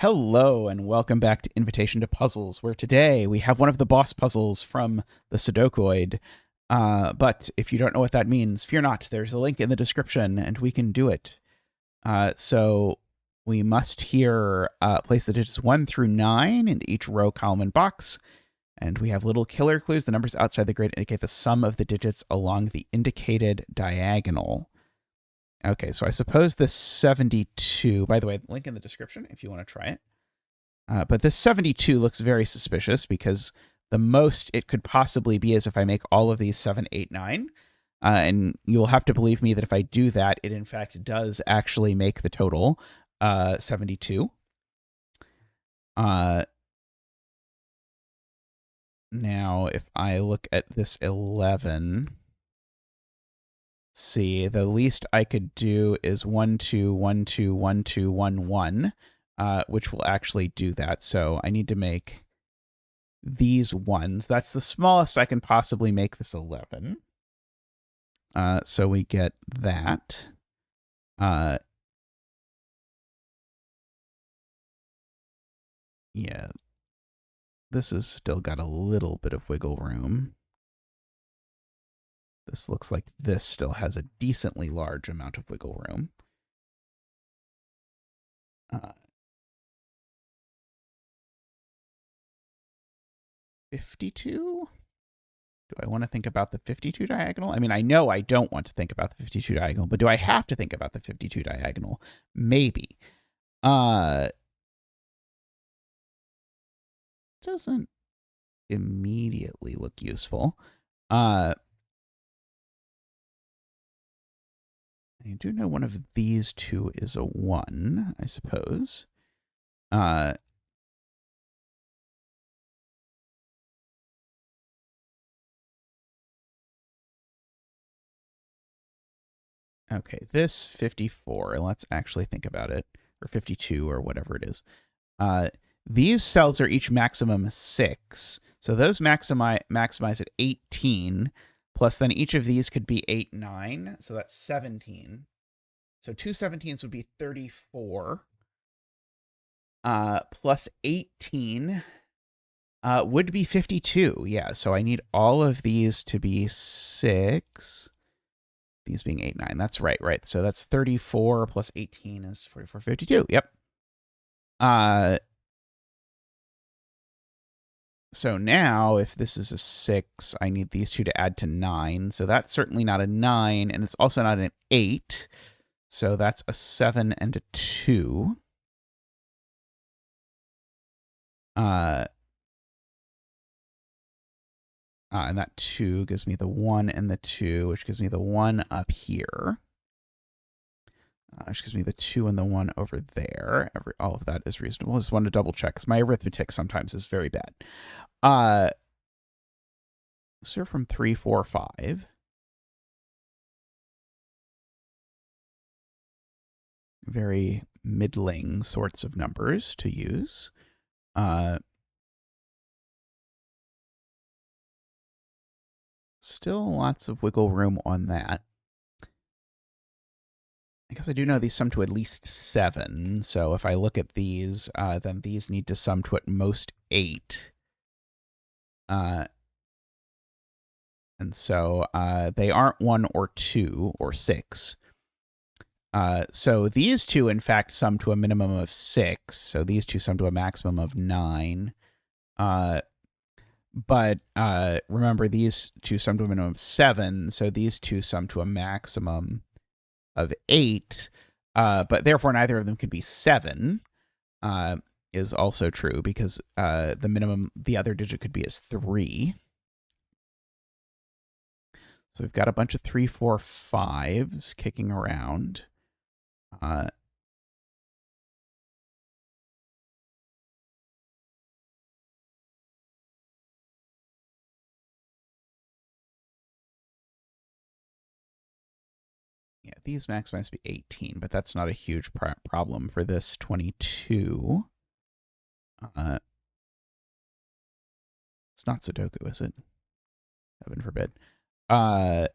Hello, and welcome back to Invitation to Puzzles, where today we have one of the boss puzzles from the Sudokoid. But if you don't know what that means, fear not. There's a link in the description, and we can do it. So we must here place the digits 1 through 9 into each row, column, and box. And we have little killer clues. The numbers outside the grid indicate the sum of the digits along the indicated diagonal. Okay, so I suppose this 72, by the way, link in the description if you want to try it. But this 72 looks very suspicious because the most it could possibly be is if I make all of these 7, 8, 9. And you'll have to believe me that if I do that, it in fact does actually make the total 72. Now, if I look at this 11... see, the least I could do is 1, 2, 1, 2, 1, 2, 1, 1, which will actually do that. So I need to make these ones. That's the smallest I can possibly make this 11. So we get that. Yeah, this has still got a little bit of wiggle room. This looks like this still has a decently large amount of wiggle room. 52? Do I want to think about the 52 diagonal? I mean, I know I don't want to think about the 52 diagonal, but do I have to think about the 52 diagonal? Maybe. Doesn't immediately look useful. I do know one of these two is a 1, I suppose. Okay, this 54, let's actually think about it, or 52 or whatever it is. These cells are each maximum 6, so those maximize at 18, plus then each of these could be 8, 9, so that's 17. So two 17s would be 34, plus 18 would be 52, yeah, so I need all of these to be 6. These being 8, 9. That's right. So that's 34 plus 18 is 44, 52. Yep. So now, if this is a 6, I need these two to add to 9. So that's certainly not a 9, and it's also not an 8. So that's a 7 and a 2. And that 2 gives me the 1 and the 2, which gives me the 1 up here. Which gives me the 2 and the 1 over there. All of that is reasonable. I just wanted to double check because my arithmetic sometimes is very bad. So from 3, 4, 5. Very middling sorts of numbers to use. Still lots of wiggle room on that. I guess I do know these sum to at least 7. So if I look at these, then these need to sum to at most 8. And so they aren't 1 or 2 or 6. So these two, in fact, sum to a minimum of 6. So these two sum to a maximum of 9. But remember, these two sum to a minimum of 7. So these two sum to a maximum of 8. But therefore, neither of them could be 7. Is also true because the minimum the other digit could be is 3. So we've got a bunch of 3, 4, 5s kicking around. Yeah, these maximize to be 18, but that's not a huge problem for this 22. It's not Sudoku, is it? Heaven forbid. I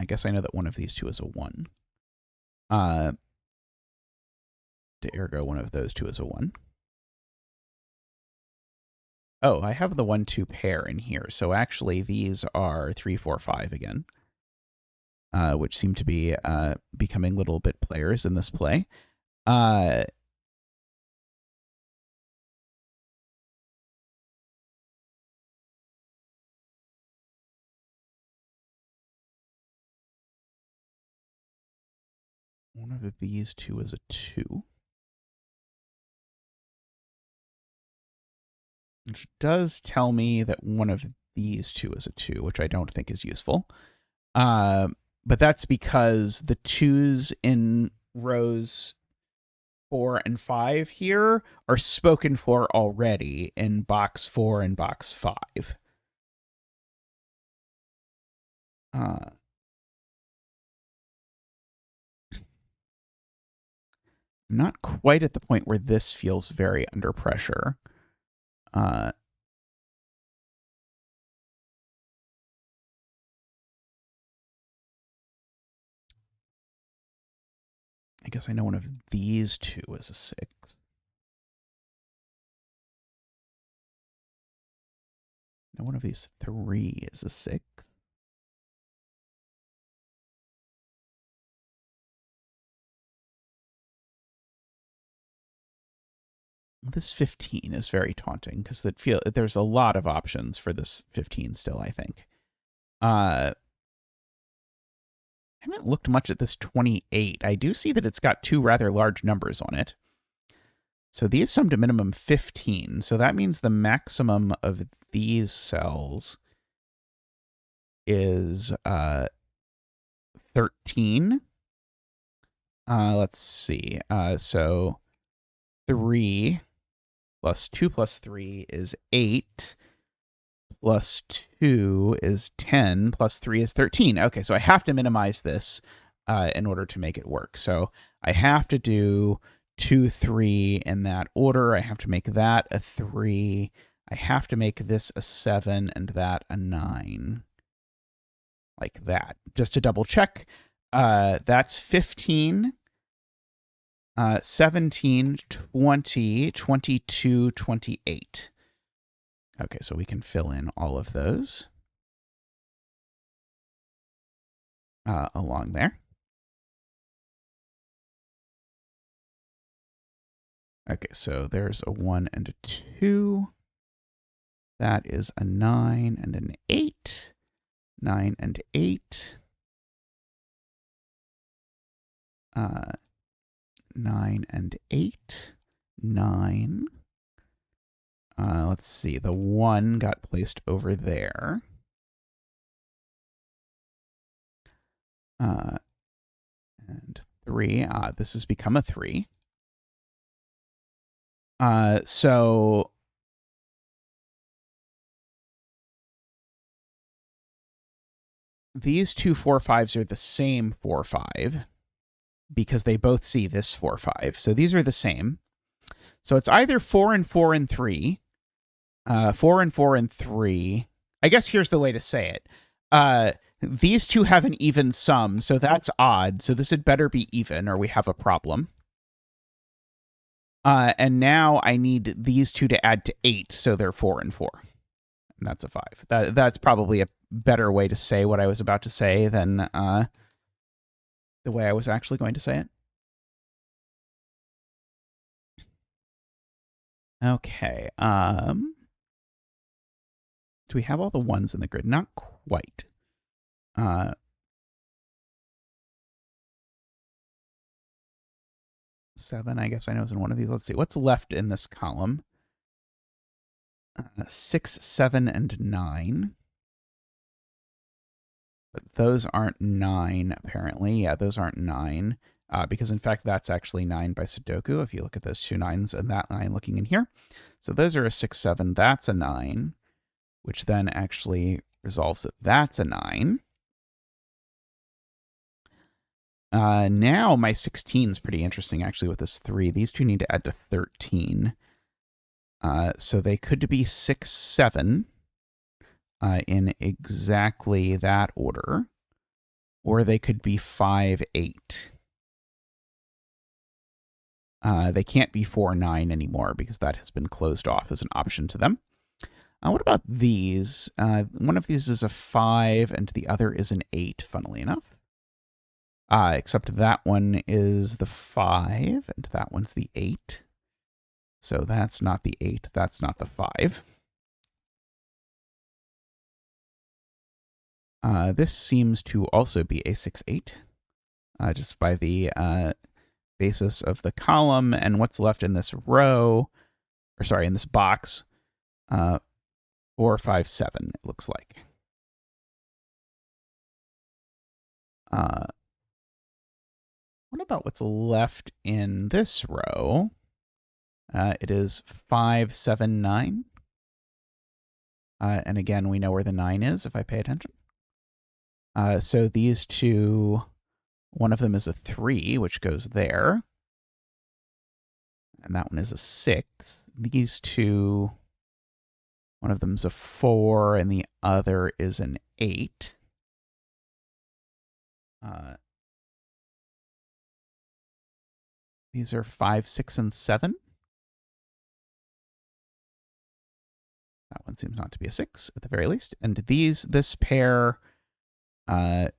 guess I know that one of these two is a 1. ergo one of those two is a 1. Oh, I have the 1-2 pair in here. So actually these are 3, 4, 5 again, which seem to be becoming little bit players in this play. One of these two is a 2. Which does tell me that one of these two is a 2, which I don't think is useful. But that's because the 2s in rows 4 and 5 here are spoken for already in box 4 and box 5. Not quite at the point where this feels very under pressure. I guess I know one of these two is a 6. No, one of these 3 is a 6. This 15 is very taunting because there's a lot of options for this 15 still, I think. I haven't looked much at this 28. I do see that it's got 2 rather large numbers on it. So these sum to minimum 15. So that means the maximum of these cells is 13. Let's see. So 3 plus 2 plus 3 is 8. Plus 2 is 10. Plus 3 is 13. Okay, so I have to minimize this in order to make it work. So I have to do 2, 3 in that order. I have to make that a 3. I have to make this a 7 and that a 9. Like that. Just to double check. That's 15. 17, 20, 22, 28. Okay, so we can fill in all of those along there. Okay, so there's a 1 and a 2. That is a 9 and an 8. 9 and 8. 9 and 8. 9. Let's see. The 1 got placed over there. And 3. This has become a 3. So these two 4-5s are the same 4-5 because they both see this 4-5. So these are the same. So it's either 4 and 4 and 3. 4 and 4 and 3. I guess here's the way to say it. These two have an even sum, so that's odd. So this had better be even, or we have a problem. And now I need these two to add to 8, so they're 4 and 4. And that's a 5. That's probably a better way to say what I was about to say than the way I was actually going to say it. Okay. Do we have all the 1s in the grid? Not quite. 7, I guess I know is in one of these. Let's see. What's left in this column? 6, 7, and 9. But those aren't 9, apparently. Yeah, those aren't 9. Because, in fact, that's actually 9 by Sudoku, if you look at those 2 9s and that 9 looking in here. So those are a 6, 7. That's a 9, which then actually resolves that that's a 9. Now my 16 is pretty interesting, actually, with this 3. These two need to add to 13. So they could be 6, 7 in exactly that order, or they could be 5, 8. They can't be 4, 9 anymore because that has been closed off as an option to them. What about these? One of these is a 5 and the other is an 8, funnily enough. Except that one is the 5 and that one's the 8. So that's not the 8, that's not the 5. This seems to also be a 6, 8, just by the basis of the column and what's left in this row, or sorry, in this box. 4, 5, 7, it looks like. What about what's left in this row? It is 5, 7, 9. And again, we know where the 9 is if I pay attention. So these two, one of them is a 3, which goes there. And that one is a 6. These two, one of them's a 4 and the other is an 8. These are 5, 6, and 7. That one seems not to be a 6 at the very least. And this pair, 3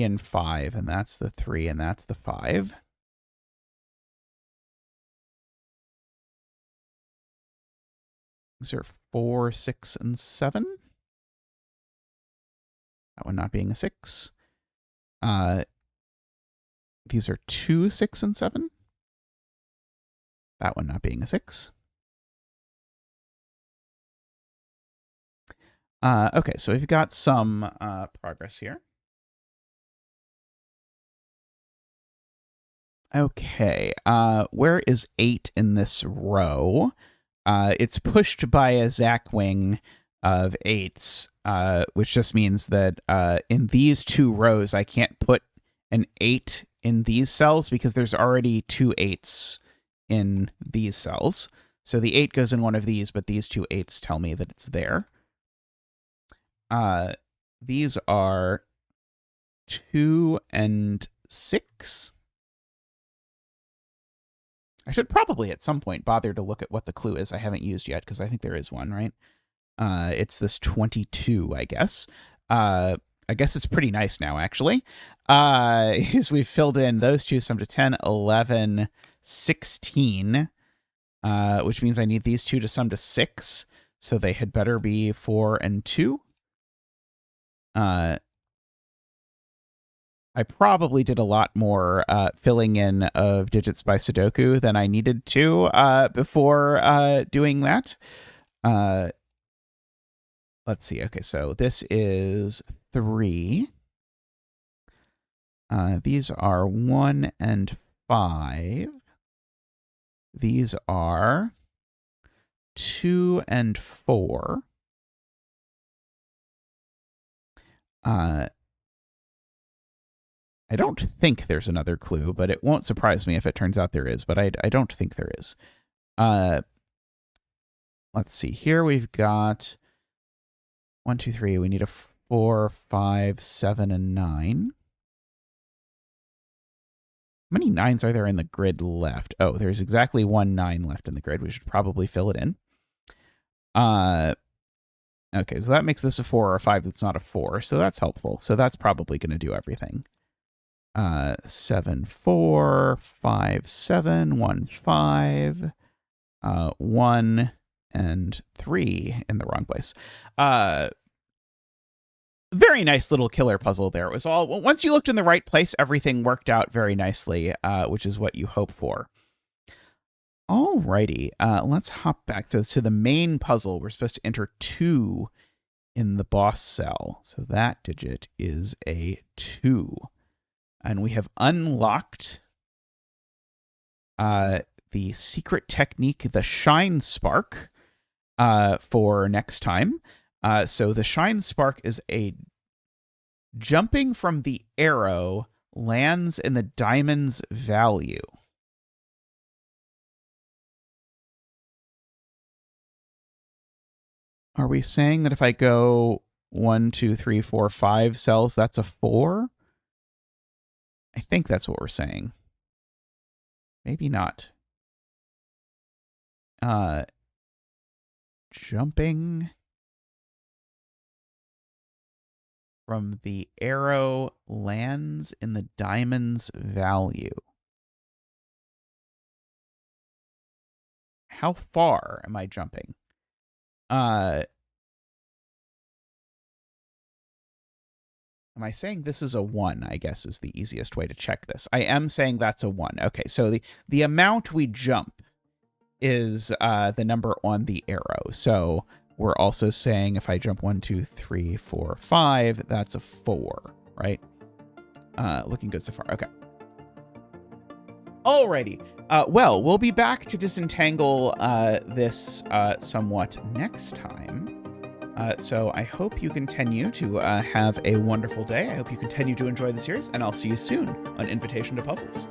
and 5, and that's the 3 and that's the 5. These are 4, 6, and 7. That one not being a 6. These are 2, 6, and 7. That one not being a 6. Okay, so we've got some progress here. Okay, where is 8 in this row? It's pushed by a Zackwing of 8s, which just means that in these two rows, I can't put an 8 in these cells because there's already 2 8s in these cells. So the 8 goes in one of these, but these 2 8s tell me that it's there. These are 2 and 6. I should probably at some point bother to look at what the clue is I haven't used yet, because I think there is one, right? It's this 22, I guess. I guess it's pretty nice now, actually. As we've filled in those two sum to 10, 11, 16, which means I need these two to sum to 6, so they had better be 4 and 2. I probably did a lot more filling in of digits by Sudoku than I needed to before doing that. Let's see. Okay, so this is 3. These are 1 and 5. These are 2 and 4. I don't think there's another clue, but it won't surprise me if it turns out there is, but I don't think there is. Let's see. Here we've got 1, 2, 3. We need a 4, 5, 7, and 9. How many 9s are there in the grid left? Oh, there's exactly 1 9 left in the grid. We should probably fill it in. Okay, so that makes this a 4 or a 5 that's not a 4, so that's helpful. So that's probably going to do everything. 7, 4, 5, 7, 1, 5, 1, and 3 in the wrong place. Very nice little killer puzzle there. It was all, once you looked in the right place, everything worked out very nicely, which is what you hope for. Alrighty, let's hop back to the main puzzle. We're supposed to enter 2 in the boss cell. So that digit is a 2. And we have unlocked the secret technique, the Shine Spark, for next time. So the Shine Spark is a jumping from the arrow lands in the diamond's value. Are we saying that if I go 1, 2, 3, 4, 5 cells, that's a 4? I think that's what we're saying. Maybe not. Jumping from the arrow lands in the diamond's value. How far am I jumping? Am I saying this is a 1, I guess, is the easiest way to check this. I am saying that's a 1. Okay, so the amount we jump is the number on the arrow. So we're also saying if I jump 1, 2, 3, 4, 5, that's a 4, right? Looking good so far. Okay. Alrighty. Well, we'll be back to disentangle this somewhat next time. So I hope you continue to have a wonderful day. I hope you continue to enjoy the series, and I'll see you soon on Invitation to Puzzles.